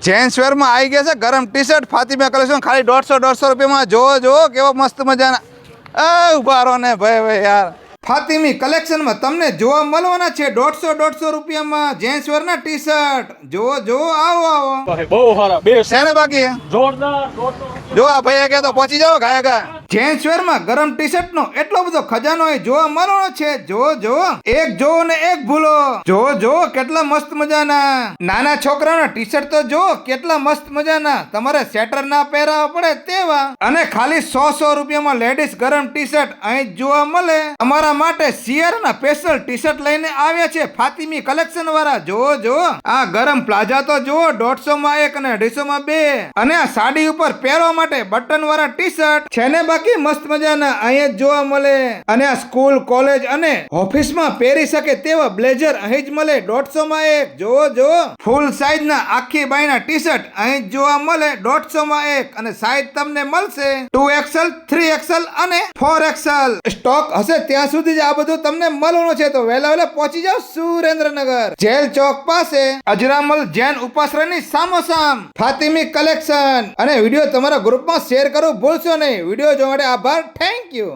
Gents વેરમાં આવી ગયા છે ગરમ ટી શર્ટ ફાતિમા કલેક્શન ખાલી 150 રૂપિયામાં. જો કેવો મસ્ત મજાના ઉભા રહો ને ભાઈ યાર. ફાતિમી કલેક્શનમાં તમને જોવા મળવાના છે 150 રૂપિયામાં જેન્ટ્સ વેરના ટી શર્ટ. જો આવો બહુ સારા બે શેને બાકી જોરદાર જો આ ભાઈ કે તો પહોંચી જાઓ ગાયા જેન્ટ્સ વેરમાં ગરમ ટી શર્ટ નો એટલો બધો ખજાનો જોવા મળવાનો છે. જો એક જો ને એક ભૂલો. જો કેટલા મસ્ત મજાના નાના છોકરાના ટી શર્ટ તો જો કેટલા મસ્ત મજાના તમારે સેટર ના પહેરાવા પડે તેવા. અને ખાલી 100 રૂપિયામાં લેડીઝ ગરમ ટી શર્ટ અહીં જોવા મળે. અમારા માટે સિયરના સ્પેશિયલ ટી શર્ટ લઈને આવ્યા છે ફાતિમી કલેક્શન વાળા. જો આ ગરમ પ્લાઝા તો જો 150 માં 1 અને 250 માં 2. અને આ સાડી ઉપર પહેરવા માટે બટન વાળા ટી શર્ટ છે ને બાકી મસ્ત મજાના અહીં જ જોવા મળે. અને આ સ્કૂલ કોલેજ અને ઓફિસમાં પહેરી શકે તેવા બ્લેઝર અહીં જ મળે 150 માં 1. જો ફૂલ સાઈઝ ના આખી બાઈના ટી શર્ટ અહીં જ જોવા મળે 150 માં 1. અને સાઈઝ તમને મળશે 2XL 3XL અને 4XL. સ્ટોક હશે ત્યાં સુધી જ આ બધું તમને મળવાનું છે. તો વહેલા પહોંચી જાઓ સુરેન્દ્રનગર જેલ ચોક પાસે અજરામલ જૈન ઉપાશ્રયની સામોસામ ફાતિમી કલેક્શન. અને વિડીયો તમારા ગ્રુપમાં શેર કરવું ભૂલશો નહીં. વિડીયો જોવા માટે આભાર. Thank you.